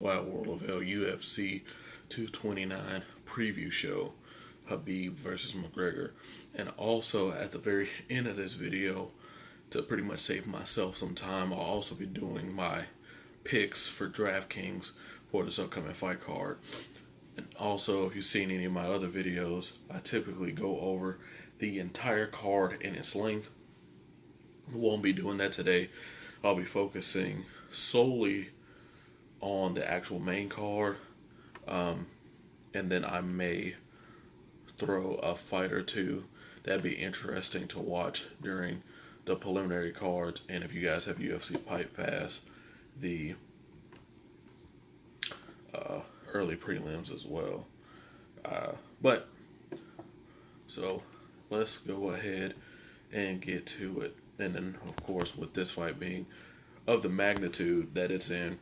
Wild World of Hell UFC 229 preview show, Khabib versus McGregor. And also at the very end of this video, to pretty much save myself some time, I'll also be doing my picks for DraftKings for this upcoming fight card. And also, if you've seen any of my other videos, I typically go over the entire card in its length. Won't be doing that today. I'll be focusing solely on the actual main card, and then I may throw a fight or two that'd be interesting to watch during the preliminary cards. And if you guys have UFC Fight Pass, the early prelims as well. But so let's go ahead and get to it. And then, of course, with this fight being of the magnitude that it's in,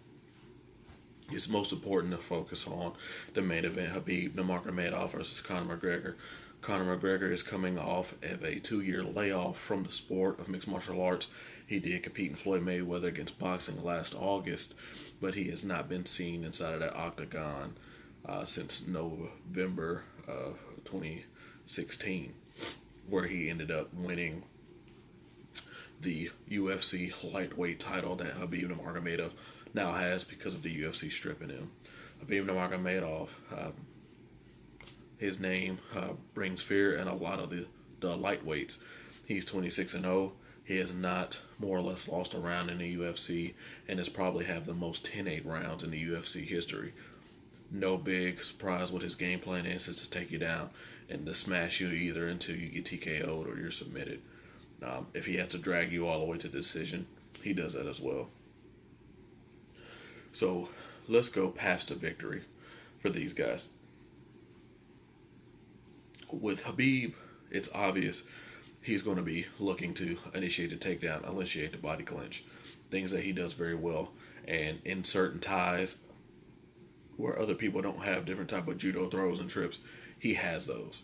it's most important to focus on the main event, Khabib Nurmagomedov versus Conor McGregor. Conor McGregor is coming off of a 2-year layoff from the sport of mixed martial arts. He did compete in Floyd Mayweather against boxing last August, but he has not been seen inside of that octagon since November of 2016, where he ended up winning the UFC lightweight title that Khabib Nurmagomedov now has because of the UFC stripping him. Khabib Nurmagomedov, his name brings fear in a lot of the lightweights. He's 26-0. He has not more or less lost a round in the UFC and has probably have the most 10-8 rounds in the UFC history. No big surprise what his game plan is to take you down and to smash you either until you get TKO'd or you're submitted. If he has to drag you all the way to decision, he does that as well. So let's go past the victory for these guys. With Khabib, it's obvious he's going to be looking to initiate the takedown, initiate the body clinch, things that he does very well. And in certain ties where other people don't have different type of judo throws and trips, he has those.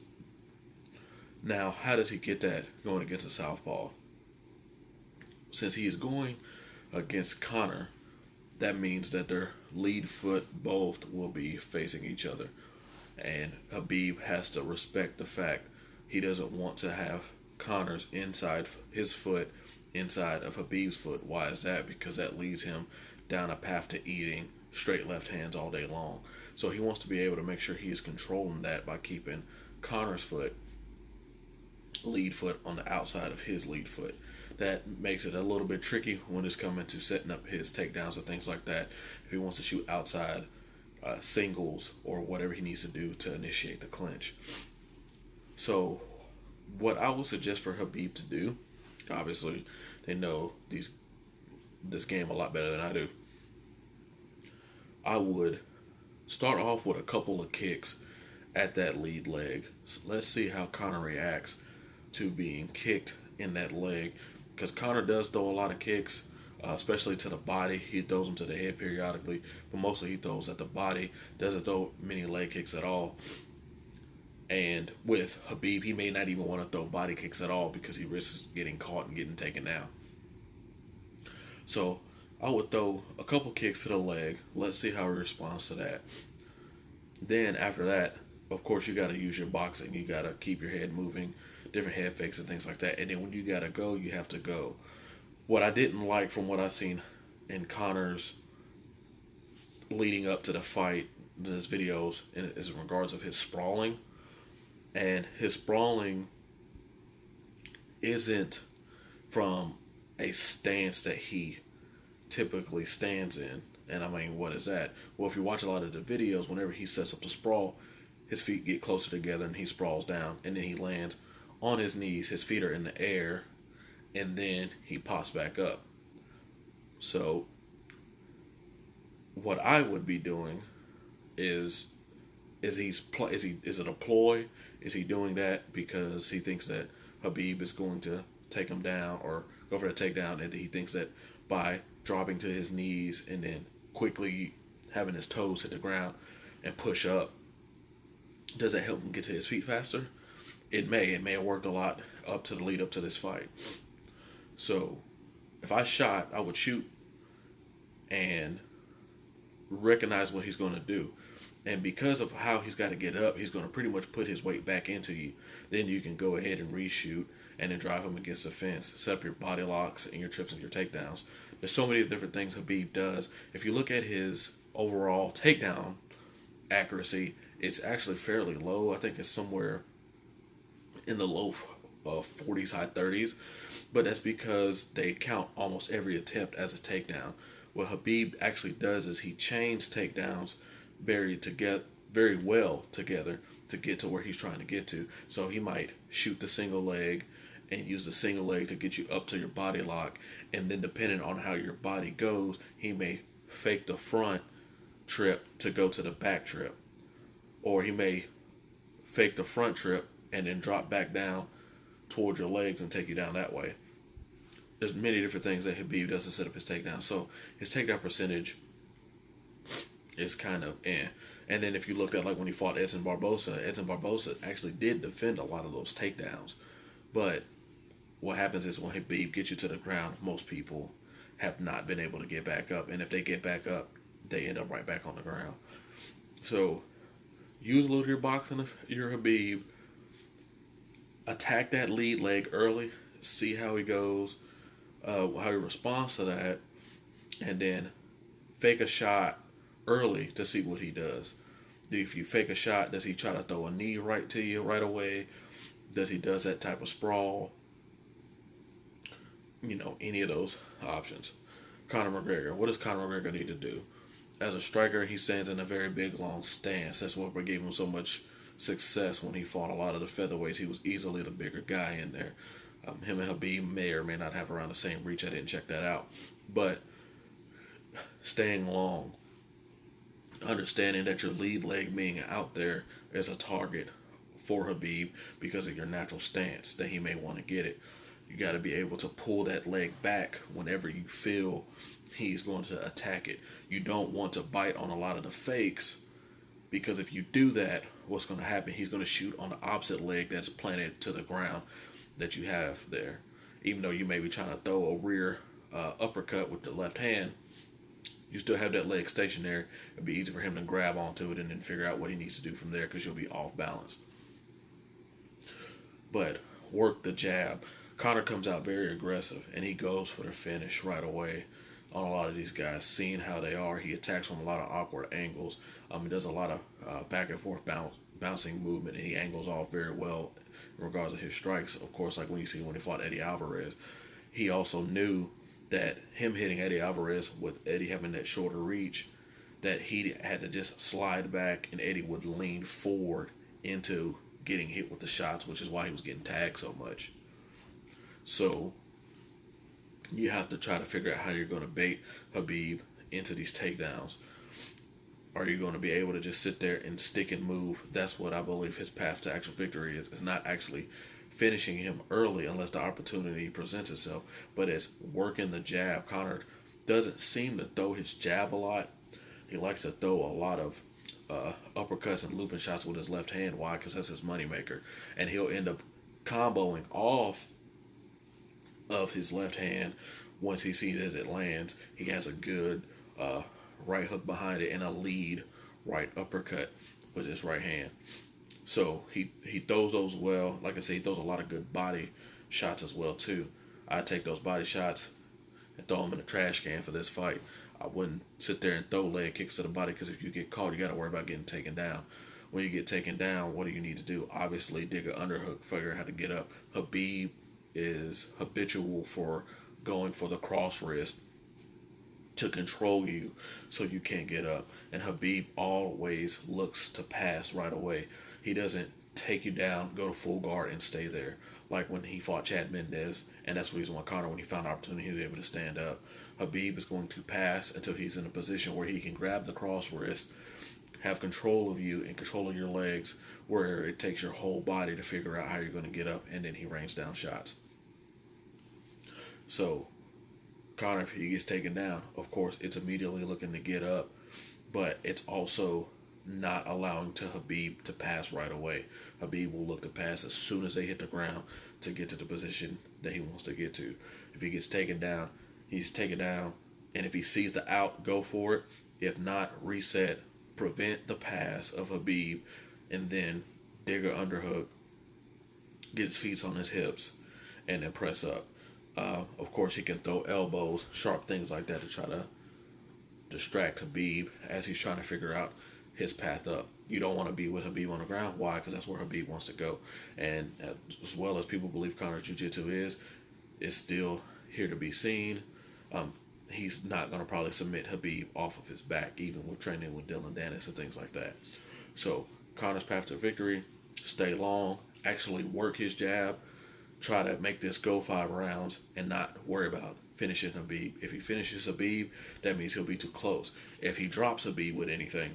Now, how does he get that going against a southpaw? Since he is going against Conor, that means that their lead foot both will be facing each other. And Khabib has to respect the fact he doesn't want to have Conor's inside, his foot inside of Khabib's foot. Why is that? Because that leads him down a path to eating straight left hands all day long. So he wants to be able to make sure he is controlling that by keeping Conor's lead foot on the outside of his lead foot. That makes it a little bit tricky when it's coming to setting up his takedowns or things like that. If he wants to shoot outside singles or whatever he needs to do to initiate the clinch. So what I would suggest for Khabib to do, obviously they know this game a lot better than I do. I would start off with a couple of kicks at that lead leg. So let's see how Conor reacts to being kicked in that leg, because Conor does throw a lot of kicks, especially to the body. He throws them to the head periodically, but mostly he throws at the body. Doesn't throw many leg kicks at all. And with Khabib, he may not even want to throw body kicks at all because he risks getting caught and getting taken down. So I would throw a couple kicks to the leg. Let's see how he responds to that. Then after that, of course, you got to use your boxing. You got to keep your head moving, different head fakes and things like that. And then when you got to go, you have to go. What I didn't like from what I've seen in Conor's leading up to the fight, his videos, is in regards of his sprawling. And his sprawling isn't from a stance that he typically stands in. And I mean, what is that? Well, if you watch a lot of the videos, whenever he sets up the sprawl, his feet get closer together and he sprawls down, and then he lands on his knees, his feet are in the air, and then he pops back up. So what I would be doing is it a ploy? Is he doing that because he thinks that Khabib is going to take him down or go for a takedown, and he thinks that by dropping to his knees and then quickly having his toes hit the ground and push up, does that help him get to his feet faster? It may have worked a lot up to the lead up to this fight. So if I shot, I would shoot and recognize what he's going to do. And because of how he's got to get up, he's going to pretty much put his weight back into you. Then you can go ahead and reshoot and then drive him against the fence, set up your body locks and your trips and your takedowns. There's so many different things Khabib does. If you look at his overall takedown accuracy, it's actually fairly low. I think it's somewhere in the low 40s, high 30s. But that's because they count almost every attempt as a takedown. What Khabib actually does is he chains takedowns very well together to get to where he's trying to get to. So he might shoot the single leg and use the single leg to get you up to your body lock, and then depending on how your body goes, he may fake the front trip to go to the back trip, or he may fake the front trip and then drop back down towards your legs and take you down that way. There's many different things that Khabib does to set up his takedown. So his takedown percentage is kind of And then if you looked at like when he fought Edson Barboza actually did defend a lot of those takedowns. But what happens is when Khabib gets you to the ground, most people have not been able to get back up. And if they get back up, they end up right back on the ground. So use a little of your boxing, your Khabib. Attack that lead leg early. See how he goes, how he responds to that. And then fake a shot early to see what he does. If you fake a shot, does he try to throw a knee right to you right away? Does he does that type of sprawl? Any of those options. Conor McGregor. What does Conor McGregor need to do? As a striker, he stands in a very big, long stance. That's what gave him so much success when he fought a lot of the featherweights. He was easily the bigger guy in there. Him and Khabib may or may not have around the same reach. I didn't check that out. But staying long, understanding that your lead leg being out there is a target for Khabib because of your natural stance that he may want to get it. You got to be able to pull that leg back whenever you feel he's going to attack it. You don't want to bite on a lot of the fakes, because if you do that, what's going to happen? He's going to shoot on the opposite leg that's planted to the ground that you have there. Even though you may be trying to throw a rear uppercut with the left hand, you still have that leg stationary. It'd be easy for him to grab onto it and then figure out what he needs to do from there, because you'll be off balance. But work the jab. Conor comes out very aggressive, and he goes for the finish right away on a lot of these guys. Seeing how they are, he attacks from a lot of awkward angles. He does a lot of back and forth bouncing movement, and he angles off very well in regards to his strikes. Of course, like when you see when he fought Eddie Alvarez, he also knew that him hitting Eddie Alvarez with Eddie having that shorter reach, that he had to just slide back and Eddie would lean forward into getting hit with the shots, which is why he was getting tagged so much. So you have to try to figure out how you're going to bait Khabib into these takedowns. Are you going to be able to just sit there and stick and move? That's what I believe his path to actual victory is. It's not actually finishing him early unless the opportunity presents itself, but it's working the jab. Conor doesn't seem to throw his jab a lot. He likes to throw a lot of uppercuts and looping shots with his left hand. Why? Because that's his moneymaker. And he'll end up comboing off of his left hand once he sees as it lands. He has a good right hook behind it and a lead right uppercut with his right hand. So he throws those well. Like I said, he throws a lot of good body shots as well too. I take those body shots and throw them in the trash can for this fight. I wouldn't sit there and throw leg kicks to the body, because if you get caught, you got to worry about getting taken down. When you get taken down, what do you need to do? Obviously, dig an underhook, figure out how to get up. Khabib is habitual for going for the cross wrist to control you so you can't get up. And Khabib always looks to pass right away. He doesn't take you down, go to full guard, and stay there. Like when he fought Chad Mendes, and that's the reason why Conor, when he found an opportunity, he was able to stand up. Khabib is going to pass until he's in a position where he can grab the cross wrist, have control of you and control of your legs, where it takes your whole body to figure out how you're going to get up, and then he rains down shots. So Conor, if he gets taken down, of course, it's immediately looking to get up, but it's also not allowing to Khabib to pass right away. Khabib will look to pass as soon as they hit the ground to get to the position that he wants to get to. If he gets taken down, he's taken down, and if he sees the out, go for it. If not, reset, prevent the pass of Khabib, and then dig a underhook, get his feet on his hips, and then press up. Of course, he can throw elbows, sharp things like that to try to distract Khabib as he's trying to figure out his path up. You don't want to be with Khabib on the ground. Why? Because that's where Khabib wants to go. And as well as people believe Conor Jiu-Jitsu is, it's still here to be seen. He's not going to probably submit Khabib off of his back, even with training with Dylan Dennis and things like that. So Conor's path to victory, stay long, actually work his jab, try to make this go 5 rounds and not worry about finishing Khabib. If he finishes Khabib, that means he'll be too close. If he drops Khabib with anything,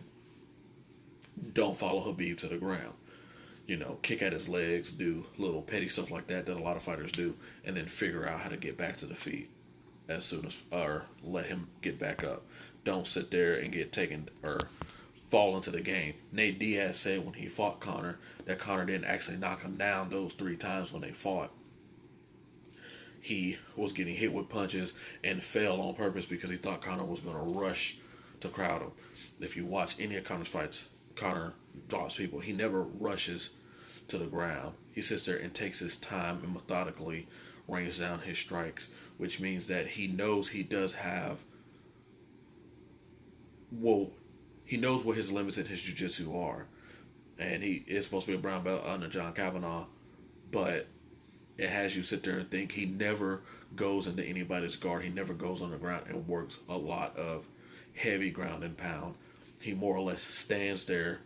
don't follow Khabib to the ground. Kick at his legs, do little petty stuff like that a lot of fighters do, and then figure out how to get back to the feet as soon as, or let him get back up. Don't sit there and get taken or fall into the game. Nate Diaz said when he fought Conor that Conor didn't actually knock him down those 3 times when they fought. He was getting hit with punches and fell on purpose because he thought Conor was going to rush to crowd him. If you watch any of Conor's fights, Conor drops people. He never rushes to the ground. He sits there and takes his time and methodically rains down his strikes, which means that he knows he does have, he knows what his limits in his jiu-jitsu are. And he is supposed to be a brown belt under John Kavanagh, but it has you sit there and think he never goes into anybody's guard. He never goes on the ground and works a lot of heavy ground and pound. He more or less stands there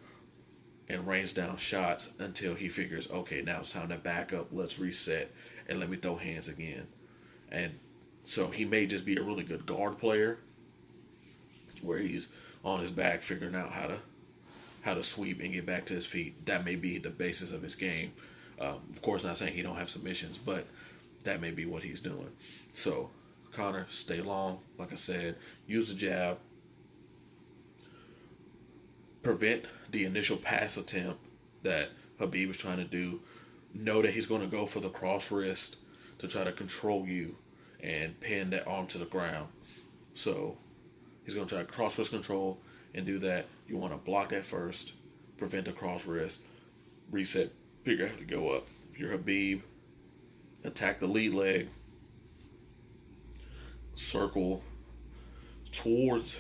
and rains down shots until he figures, okay, now it's time to back up, let's reset, and let me throw hands again. And so he may just be a really good guard player where he's on his back figuring out how to sweep and get back to his feet. That may be the basis of his game. Of course, not saying he don't have submissions, but that may be what he's doing. So, Conor, stay long. Like I said, use the jab. Prevent the initial pass attempt that Khabib is trying to do. Know that he's going to go for the cross wrist to try to control you and pin that arm to the ground. So, he's going to try to cross wrist control and do that. You want to block that first, prevent the cross wrist, reset, figure out how to go up. If you're Khabib, attack the lead leg, circle towards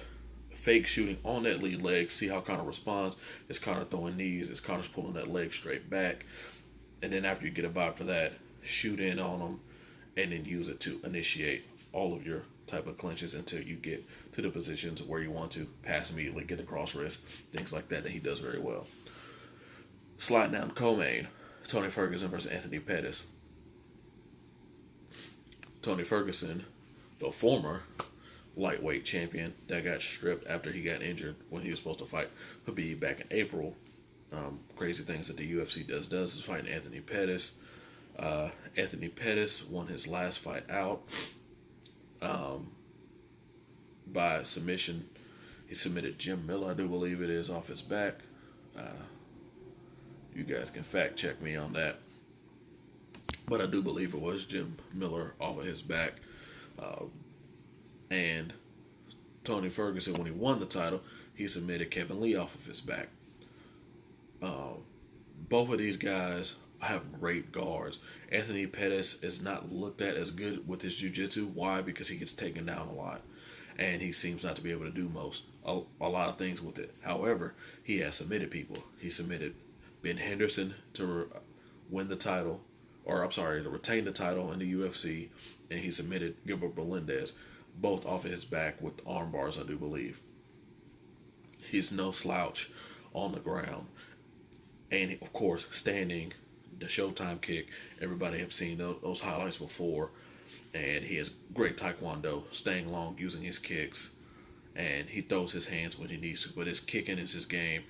fake shooting on that lead leg, see how Conor responds. Is Conor throwing knees? Is Conor pulling that leg straight back? And then after you get a vibe for that, shoot in on them and then use it to initiate all of your type of clinches until you get to the positions where you want to pass immediately, get the cross wrist, things like that he does very well. Sliding down co-main, Tony Ferguson versus Anthony Pettis. Tony Ferguson, the former lightweight champion that got stripped after he got injured when he was supposed to fight Khabib back in April. Crazy things that the UFC does is fighting Anthony Pettis. Anthony Pettis won his last fight out by submission. He submitted Jim Miller, I do believe it is, off his back. You guys can fact check me on that. But I do believe it was Jim Miller off of his back. And Tony Ferguson, when he won the title, he submitted Kevin Lee off of his back. Both of these guys have great guards. Anthony Pettis is not looked at as good with his jiu-jitsu. Why? Because he gets taken down a lot. And he seems not to be able to do a lot of things with it. However, he has submitted people. He submitted Ben Henderson to win the title, to retain the title in the UFC, and he submitted Gilbert Melendez, both off of his back with arm bars, I do believe. He's no slouch on the ground. And, of course, standing, the Showtime kick. Everybody have seen those highlights before. And he has great taekwondo, staying long, using his kicks. And he throws his hands when he needs to. But his kicking is his game.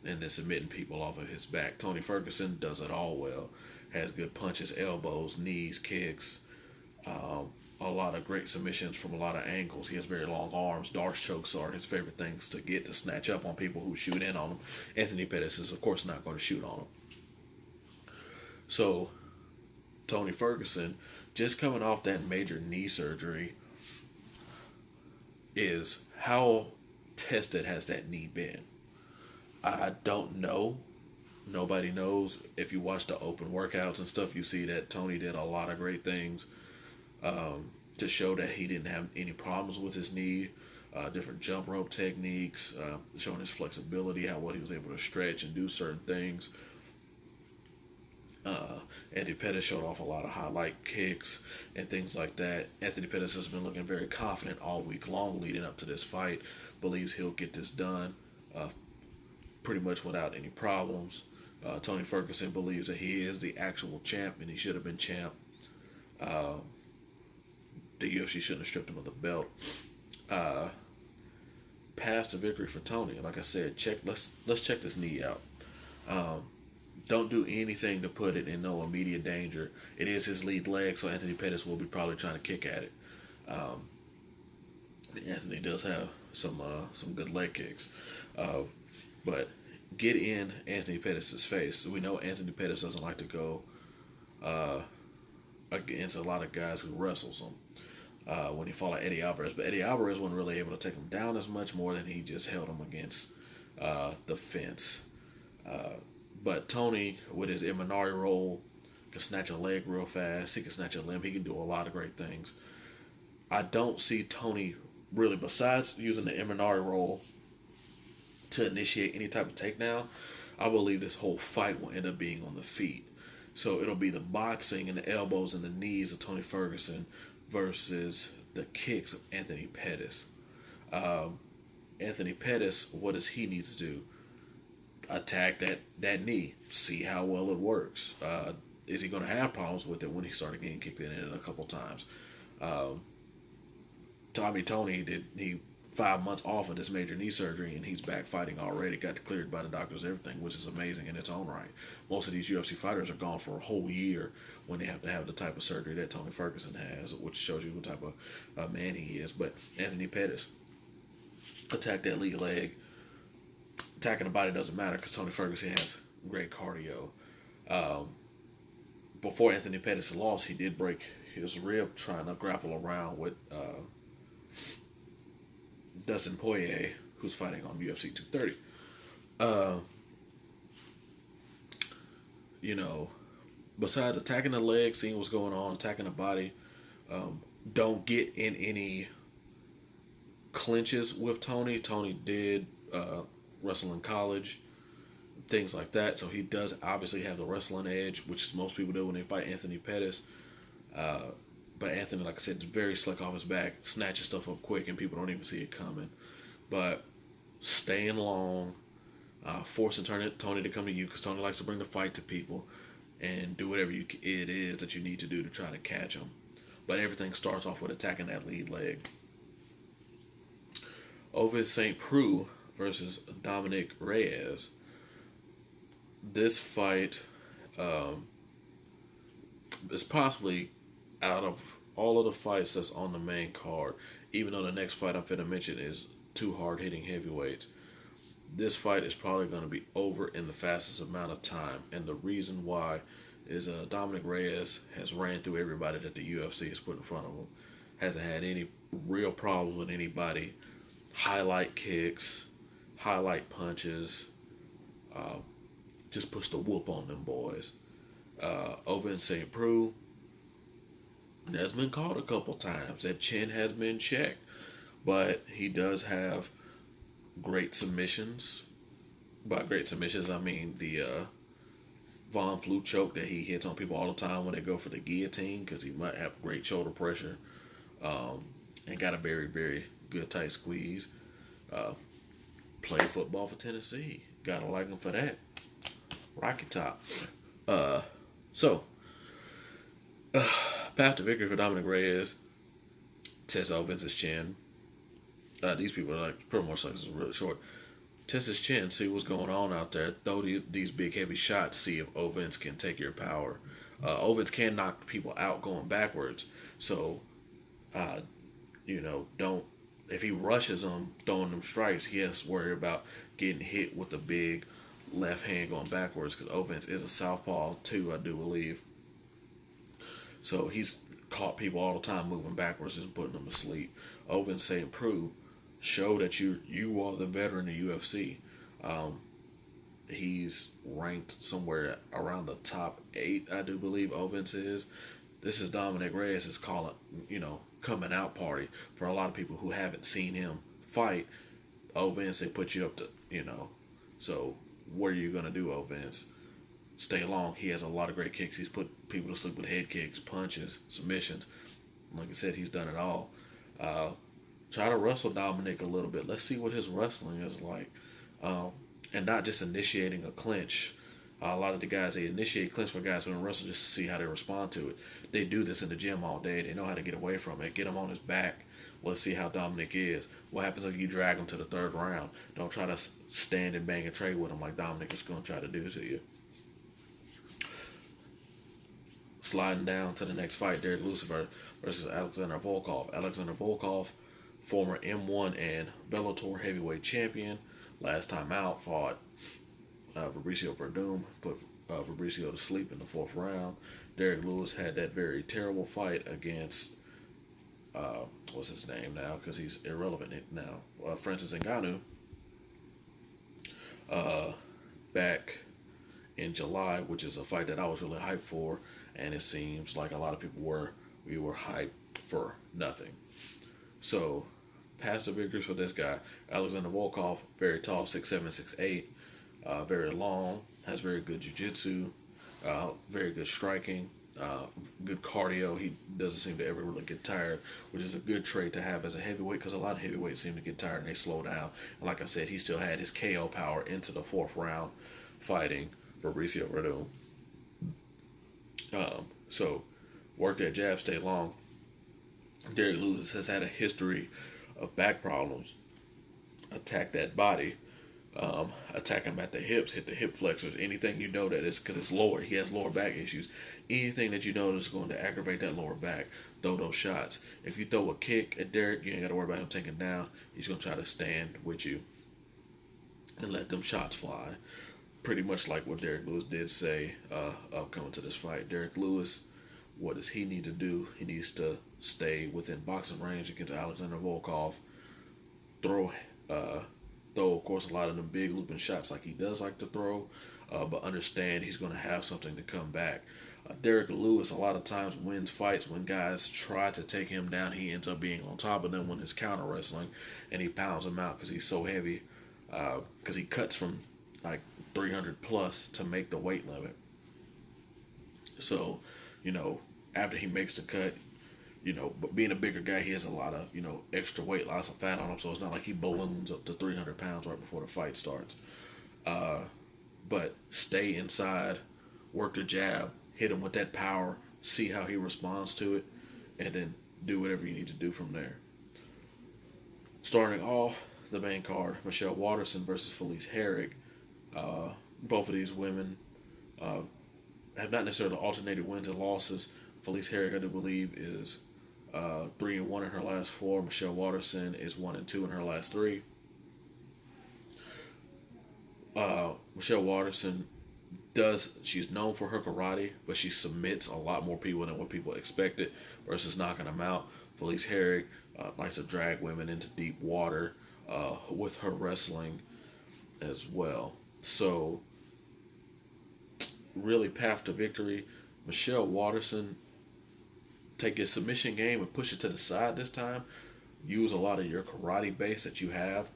And then submitting people off of his back. Tony Ferguson does it all well. Has good punches, elbows, knees, kicks. A lot of great submissions from a lot of angles. He has very long arms. Darce chokes are his favorite things to get, to snatch up on people who shoot in on him. Anthony Pettis is, of course, not going to shoot on him. So, Tony Ferguson, just coming off that major knee surgery, is how tested has that knee been? I don't know. Nobody knows. If you watch the open workouts and stuff, you see that Tony did a lot of great things to show that he didn't have any problems with his knee. Different jump rope techniques, showing his flexibility, how well he was able to stretch and do certain things. Anthony Pettis showed off a lot of highlight kicks and things like that. Anthony Pettis has been looking very confident all week long leading up to this fight. Believes he'll get this done pretty much without any problems. Tony Ferguson believes that he is the actual champ and he should have been champ. The UFC shouldn't have stripped him of the belt. Path to victory for Tony. Like I said, let's check this knee out. Don't do anything to put it in no immediate danger. It is his lead leg, so Anthony Pettis will be probably trying to kick at it. Anthony does have some good leg kicks, but get in Anthony Pettis' face. We know Anthony Pettis doesn't like to go against a lot of guys who wrestles him. When he fought like Eddie Alvarez, but Eddie Alvarez wasn't really able to take him down as much more than he just held him against the fence. But Tony, with his Imanari roll, can snatch a leg real fast. He can snatch a limb. He can do a lot of great things. I don't see Tony really, besides using the Imanari roll to initiate any type of takedown, I believe this whole fight will end up being on the feet. So it'll be the boxing and the elbows and the knees of Tony Ferguson versus the kicks of Anthony Pettis. Anthony Pettis, what does he need to do? Attack that knee. See how well it works. Is he going to have problems with it when he started getting kicked in it a couple times? Tony did 5 months off of this major knee surgery and he's back fighting already. Got cleared by the doctors, everything, which is amazing in its own right. Most of these UFC fighters are gone for a whole year when they have to have the type of surgery that Tony Ferguson has, which shows you what type of man he is. But Anthony Pettis attacked that lead leg. Attacking the body doesn't matter because Tony Ferguson has great cardio. Before Anthony Pettis lost, he did break his rib trying to grapple around with Dustin Poirier, who's fighting on UFC 230. Besides attacking the leg, seeing what's going on, attacking the body, don't get in any clinches with Tony. Tony did wrestle in college, things like that. So he does obviously have the wrestling edge, which is most people do when they fight Anthony Pettis. But Anthony, like I said, is very slick off his back, snatches stuff up quick, and people don't even see it coming. But staying long, forcing Tony to come to you, because Tony likes to bring the fight to people, and do whatever it is that you need to do to try to catch him. But everything starts off with attacking that lead leg. Ovince St. Preux versus Dominic Reyes. This fight is possibly, out of all of the fights that's on the main card, even though the next fight I'm finna mention is two hard-hitting heavyweights, this fight is probably going to be over in the fastest amount of time. And the reason why is Dominic Reyes has ran through everybody that the UFC has put in front of him. Hasn't had any real problems with anybody. Highlight kicks, highlight punches, just puts the whoop on them boys. Ovince St. Preux has been caught a couple times. That chin has been checked, but he does have great submissions. By great submissions, I mean the Von Flue choke that he hits on people all the time when they go for the guillotine, because he might have great shoulder pressure and got a very, very good tight squeeze. Played football for Tennessee. Gotta like him for that. Rocky Top. Path to victory for Dominic Reyes. Test Ovince's chin. These people are like, pretty much like this is really short. Test his chin, see what's going on out there. Throw these big heavy shots, see if Ovince can take your power. Ovince can knock people out going backwards. So, don't, if he rushes them, throwing them strikes, he has to worry about getting hit with the big left hand going backwards, because Ovince is a southpaw too, I do believe. So he's caught people all the time moving backwards and putting them to sleep. Ovince St. Preux show that you are the veteran in UFC. Um, he's ranked somewhere around the top 8, I do believe. Ovens is. This is Dominic Reyes is calling, coming out party for a lot of people who haven't seen him fight. Ovens, they put you up to, So what are you gonna do, Ovens? Stay long. He has a lot of great kicks. He's put people to sleep with head kicks, punches, submissions. Like I said, he's done it all. Try to wrestle Dominic a little bit. Let's see what his wrestling is like. And not just initiating a clinch. A lot of the guys, they initiate clinch for guys who are wrestle just to see how they respond to it. They do this in the gym all day. They know how to get away from it. Get him on his back. Let's see how Dominic is. What happens if you drag him to the 3rd round? Don't try to stand and bang and trade with him like Dominic is going to try to do to you. Sliding down to the next fight, Derek Lewis versus Alexander Volkov. Alexander Volkov, former M1 and Bellator heavyweight champion. Last time out, fought Fabricio Verdum, put Fabricio to sleep in the 4th round. Derek Lewis had that very terrible fight against, what's his name now, because he's irrelevant now, Francis Ngannou, back in July, which is a fight that I was really hyped for, and it seems like a lot of people we were hyped for nothing. So, past the victories for this guy. Alexander Volkov, very tall, 6'7", 6'8", very long, has very good jiu-jitsu, very good striking, good cardio. He doesn't seem to ever really get tired, which is a good trait to have as a heavyweight, because a lot of heavyweights seem to get tired and they slow down. And like I said, he still had his KO power into the 4th round fighting Fabricio Verdum. So, work that jab, stay long. Derek Lewis has had a history of back problems. Attack that body. Attack him at the hips, hit the hip flexors. Anything you know that is, because it's lower. He has lower back issues. Anything that you know that's going to aggravate that lower back, throw those shots. If you throw a kick at Derek, you ain't got to worry about him taking down. He's going to try to stand with you and let them shots fly. Pretty much like what Derek Lewis did say coming to this fight. Derek Lewis, what does he need to do? He needs to stay within boxing range against Alexander Volkov. Throw, of course, a lot of them big looping shots like he does like to throw, but understand he's going to have something to come back. Derek Lewis a lot of times wins fights when guys try to take him down. He ends up being on top of them when it's counter wrestling, and he pounds them out because he's so heavy, because he cuts from like 300 plus to make the weight limit. So, after he makes the cut, but being a bigger guy, he has a lot of, extra weight, lots of fat on him, so it's not like he balloons up to 300 pounds right before the fight starts. But stay inside, work the jab, hit him with that power, see how he responds to it, and then do whatever you need to do from there. Starting off the main card, Michelle Waterson versus Felice Herrig. Both of these women have not necessarily alternated wins and losses. Felice Herrig, I do believe, is 3-1 in her last 4. Michelle Waterson is 1-2 in her last 3. Michelle Waterson she's known for her karate, but she submits a lot more people than what people expected versus knocking them out. Felice Herrig likes to drag women into deep water with her wrestling as well. So, really, path to victory. Michelle Waterson, take your submission game and push it to the side this time. Use a lot of your karate base that you have.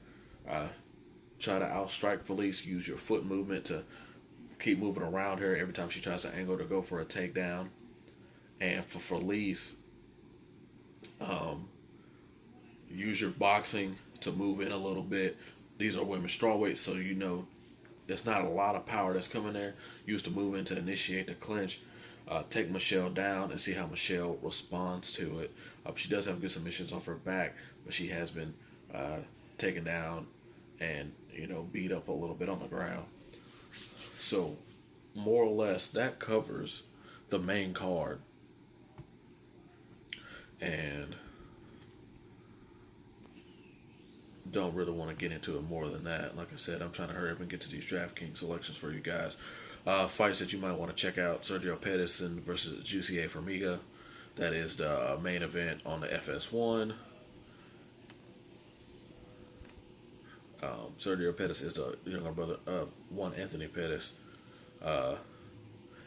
Try to outstrike Felice. Use your foot movement to keep moving around her every time she tries to angle to go for a takedown. And for Felice, use your boxing to move in a little bit. These are women's strawweights, so there's not a lot of power that's coming there. Use the movement to initiate the clinch. Take Michelle down and see how Michelle responds to it. She does have good submissions off her back, but she has been taken down and beat up a little bit on the ground. So, more or less, that covers the main card. And don't really want to get into it more than that. Like I said, I'm trying to hurry up and get to these DraftKings selections for you guys. Fights that you might want to check out: Sergio Pedersen versus Jussier Formiga. That is the main event on the FS1. Sergio Pettis is the younger brother of one Anthony Pettis.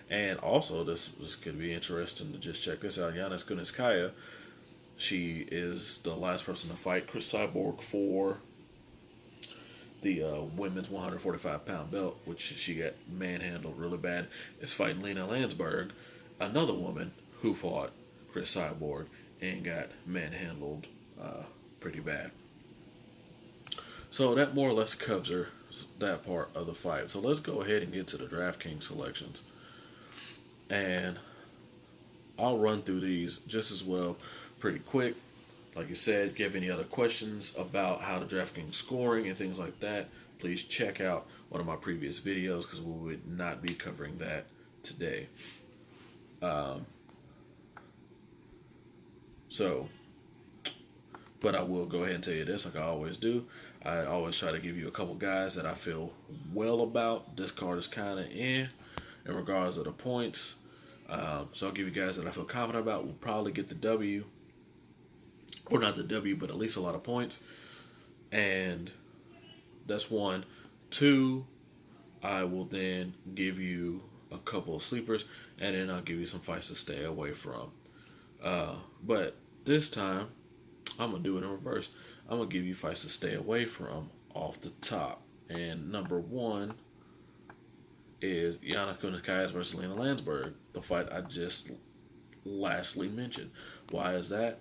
And also, this could be interesting to just check this out. Yana Kunitskaya, she is the last person to fight Chris Cyborg for the women's 145-pound belt, which she got manhandled really bad. Is fighting Lena Landsberg, another woman who fought Chris Cyborg and got manhandled pretty bad. So that more or less covers that part of the fight. So let's go ahead and get to the DraftKings selections. And I'll run through these just as well pretty quick. Like you said, if you have any other questions about how the DraftKings scoring and things like that, please check out one of my previous videos because we would not be covering that today. But I will go ahead and tell you this, like I always do. I always try to give you a couple guys that I feel well about. This card is kind of in regards to the points. So I'll give you guys that I feel confident about. We'll probably get the W. Or not the W, but at least a lot of points. And that's one. Two, I will then give you a couple of sleepers. And then I'll give you some fights to stay away from. But this time, I'm going to do it in reverse. I'm going to give you fights to stay away from off the top. And number one is Yana Kunitskaya versus Lena Landsberg, the fight I just lastly mentioned. Why is that?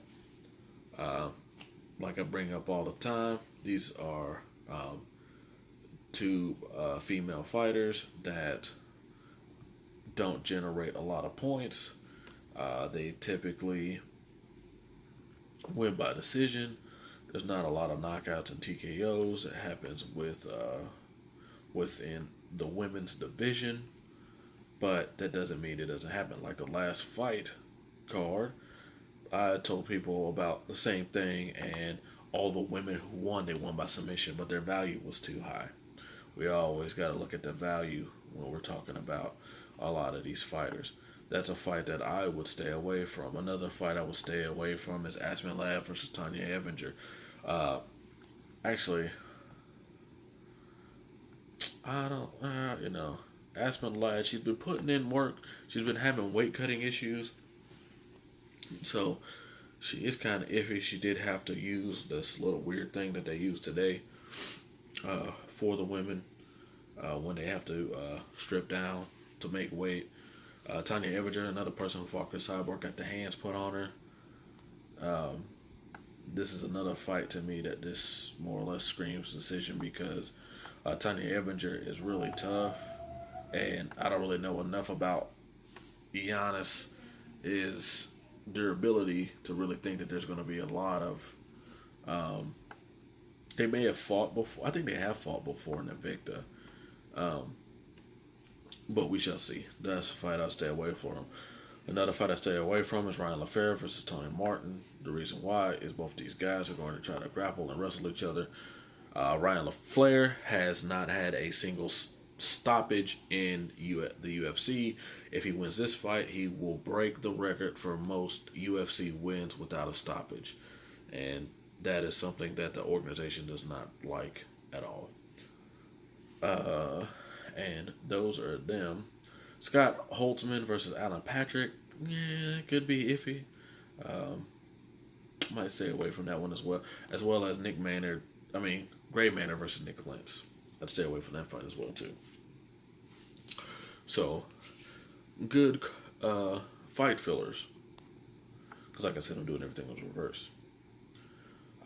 Like I bring up all the time, these are two female fighters that don't generate a lot of points. They typically win by decision. There's not a lot of knockouts and TKOs that happens within the women's division, but that doesn't mean it doesn't happen. Like the last fight card, I told people about the same thing, and all the women who won, they won by submission, but their value was too high. We always got to look at the value when we're talking about a lot of these fighters. That's a fight that I would stay away from. Another fight I would stay away from is Aspen Ladd versus Tanya Evinger. Actually, I don't, Aspen Ladd, she's been putting in work. She's been having weight cutting issues. So she is kind of iffy. She did have to use this little weird thing that they use today for the women when they have to strip down to make weight. Tanya Evinger, another person who fought Chris Cyborg, got the hands put on her. This is another fight to me that this more or less screams decision because Tanya Evinger is really tough, and I don't really know enough about Giannis's durability to really think that there's going to be a lot of. They may have fought before. I think they have fought before in Invicta. But we shall see. That's a fight I'll stay away from. Another fight I stay away from is Ryan LaFleur versus Tony Martin. The reason why is both these guys are going to try to grapple and wrestle each other. Ryan LaFleur has not had a single stoppage in the UFC. If he wins this fight, he will break the record for most UFC wins without a stoppage. And that is something that the organization does not like at all. And those are them. Scott Holtzman versus Alan Patrick. Yeah, could be iffy. Might stay away from that one as well. As well as Gray Manor versus Nick Lentz. I'd stay away from that fight as well too. So, good fight fillers. Because like I said, I'm doing everything in reverse.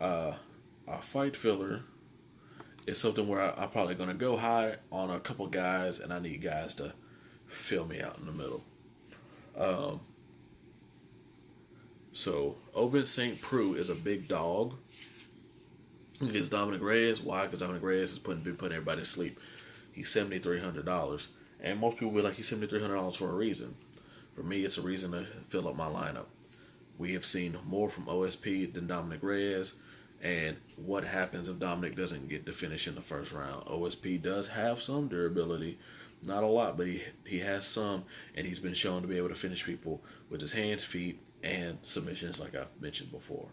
A fight filler is something where I'm probably going to go high on a couple guys, and I need guys to fill me out in the middle. So, Ovince St. Preux is a big dog against Dominic Reyes. Why? Because Dominic Reyes has been putting everybody to sleep. He's $7,300. And most people will be like, he's $7,300 for a reason. For me, it's a reason to fill up my lineup. We have seen more from OSP than Dominic Reyes. And what happens if Dominic doesn't get to finish in the first round? OSP does have some durability. Not a lot, but he has some. And he's been shown to be able to finish people with his hands, feet, and submissions like I've mentioned before.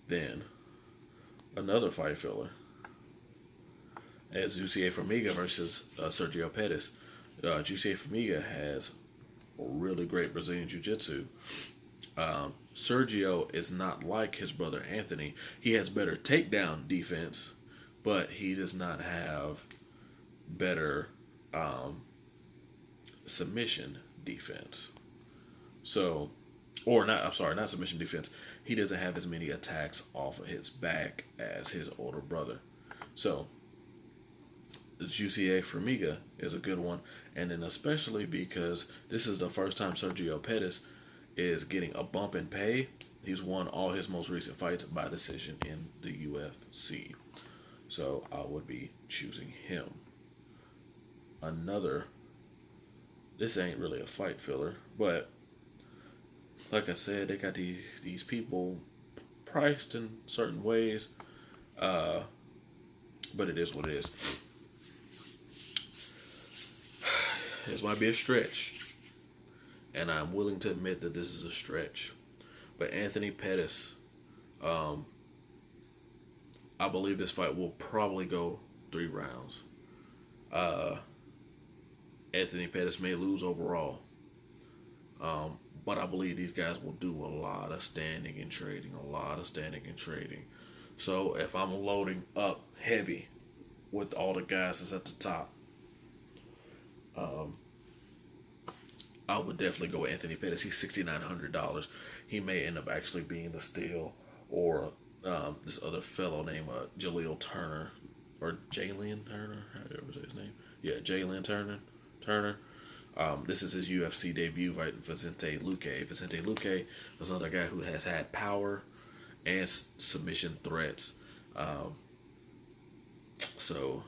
Then, Another fight filler is Jussier Formiga versus Sergio Pettis. Jussier Formiga has really great Brazilian Jiu-Jitsu. Sergio is not like his brother Anthony. He has better takedown defense, but he does not have better submission defense. So, or not, I'm sorry, not submission defense. He doesn't have as many attacks off of his back as his older brother. So, Jussier Formiga is a good one. And then especially because this is the first time Sergio Pettis is getting a bump in pay. He's won all his most recent fights by decision in the UFC. So I would be choosing him. This ain't really a fight filler, but like I said, they got these people priced in certain ways, but it is what it is. This might be a stretch, and I'm willing to admit that this is a stretch. But Anthony Pettis, I believe this fight will probably go 3 rounds. Anthony Pettis may lose overall, but I believe these guys will do a lot of standing and trading, So if I'm loading up heavy with all the guys that's at the top, I would definitely go with Anthony Pettis. He's $6,900. He may end up actually being the steal, or this other fellow named Jaleel Turner, or Jalen Turner, however you say his name. Yeah, Jalen Turner. This is his UFC debut fighting Vicente Luque. Vicente Luque is another guy who has had power and submission threats. So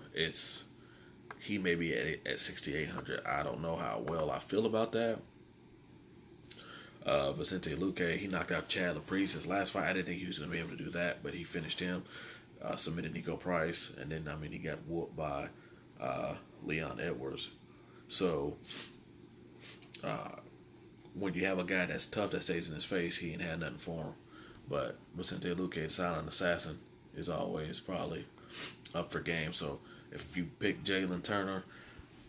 he may be at 6,800. I don't know how well I feel about that. Vicente Luque, he knocked out Chad LaPriest his last fight. I didn't think he was going to be able to do that, but he finished him. Submitted Nico Price, and then he got whooped by Leon Edwards. So when you have a guy that's tough that stays in his face, he ain't had nothing for him. But Vicente Luque, the silent assassin, is always probably up for game. So if you pick Jalen Turner,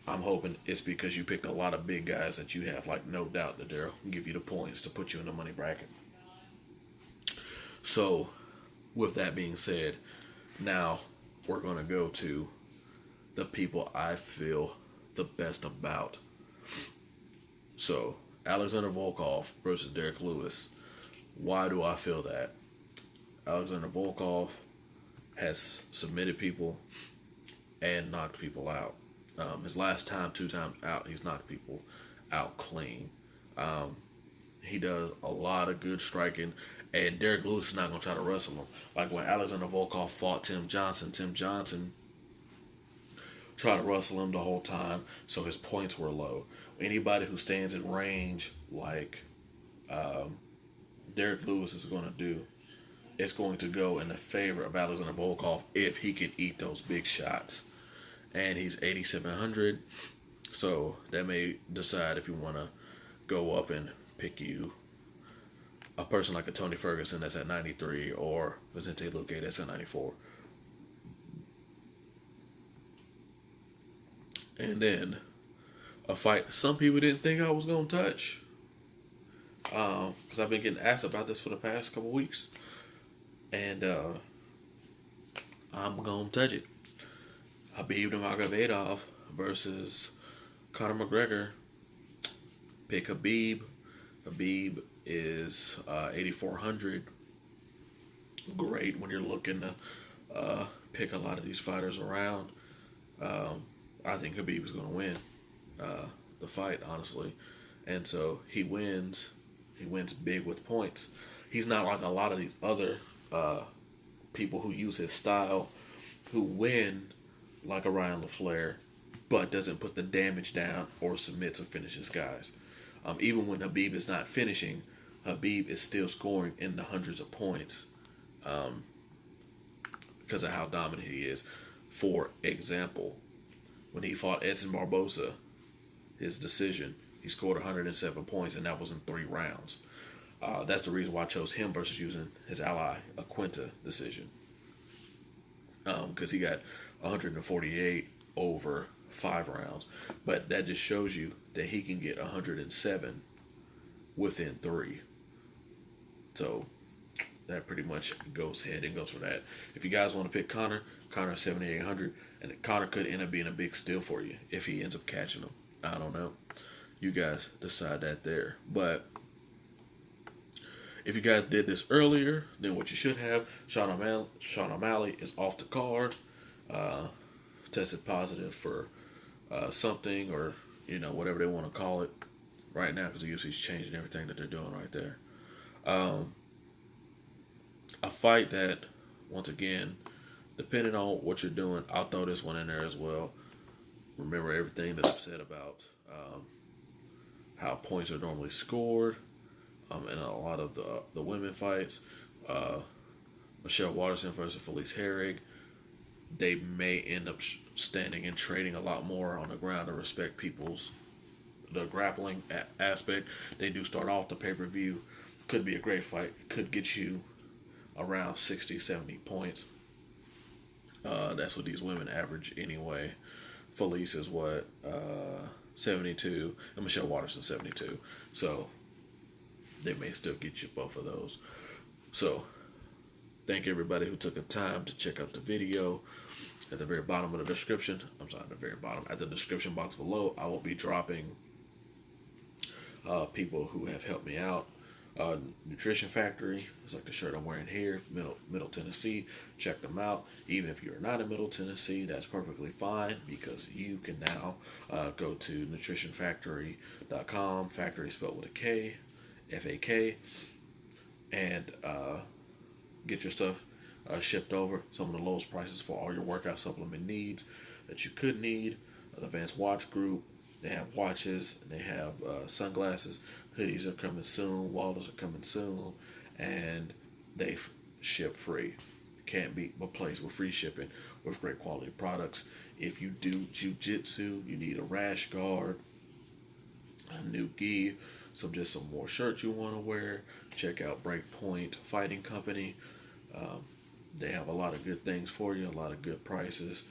I'm hoping it's because you picked a lot of big guys that you have like no doubt that they'll give you the points to put you in the money bracket. So with that being said, now we're going to go to the people I feel the best about. So Alexander Volkov versus Derek Lewis. Why do I feel that? Alexander Volkov has submitted people and knocked people out. His last time, 2 times out, he's knocked people out clean. He does a lot of good striking, and Derek Lewis is not going to try to wrestle him. Like when Alexander Volkov fought Tim Johnson tried to wrestle him the whole time, so his points were low. Anybody who stands in range like Derek Lewis is going to do, it's going to go in the favor of Alexander Volkov if he can eat those big shots. And he's 8,700, so that may decide if you want to go up and pick you a person like a Tony Ferguson that's at 93, or Vicente Luque that's at 94. And then a fight some people didn't think I was going to touch, because I've been getting asked about this for the past couple weeks, and I'm going to touch it. Khabib Nurmagomedov versus Conor McGregor. Pick Khabib. Khabib is 8,400. Great when you're looking to pick a lot of these fighters around. I think Khabib is going to win the fight, honestly. And so he wins. He wins big with points. He's not like a lot of these other people who use his style, who win like a Ryan LaFleur, but doesn't put the damage down or submits or finishes guys. Even when Khabib is not finishing, Khabib is still scoring in the hundreds of points because of how dominant he is. For example, when he fought Edson Barboza, his decision, he scored 107 points, and that was in 3 rounds. That's the reason why I chose him versus using his ally, a Quinta decision. because he got 148 over 5 rounds. But that just shows you that he can get 107 within 3. So that pretty much goes ahead and goes for that. If you guys want to pick Conor 7,800, and Conor could end up being a big steal for you if he ends up catching him. I don't know. You guys decide that there. But if you guys did this earlier than what you should have, Sean O'Malley is off the card. Tested positive for something, or whatever they want to call it right now, because the UFC's changing everything that they're doing right there. A fight that, once again, depending on what you're doing, I'll throw this one in there as well. Remember everything that I've said about how points are normally scored in a lot of the women fights. Michelle Waterson versus Felice Herrig. They may end up standing and trading a lot more on the ground to respect the grappling aspect. They do start off the pay-per-view. Could be a great fight. Could get you around 60, 70 points. That's what these women average anyway. Felice is 72, and Michelle Waterson 72. So they may still get you both of those. So thank everybody who took the time to check out the video. At the very bottom of the description, at the description box below, I will be dropping people who have helped me out. Nutrition Factory is like the shirt I'm wearing here, Middle Tennessee. Check them out. Even if you're not in Middle Tennessee, that's perfectly fine, because you can now go to nutritionfactory.com, factory spelled with a K, F-A-K, and get your stuff shipped over. Some of the lowest prices for all your workout supplement needs that you could need. The Advanced Watch Group, they have watches, they have sunglasses, hoodies are coming soon, wallets are coming soon, and they ship free. Can't beat a place with free shipping with great quality products. If you do jiu-jitsu, you need a rash guard, a new gi, some more shirts you want to wear, check out Breakpoint Fighting Company. They have a lot of good things for you, a lot of good prices.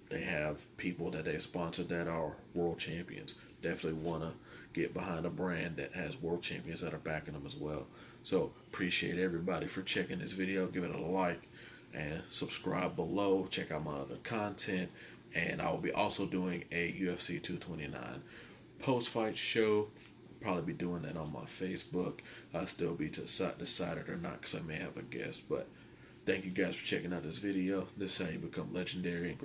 They have people that they've sponsored that are world champions. Definitely want to get behind a brand that has world champions that are backing them as well. So appreciate everybody for checking this video. Give it a like and subscribe below. Check out my other content. And I will be also doing a UFC 229 post-fight show. I'll probably be doing that on my Facebook. I'll still be decided or not, because I may have a guest. But thank you guys for checking out this video. This is how you become legendary and great.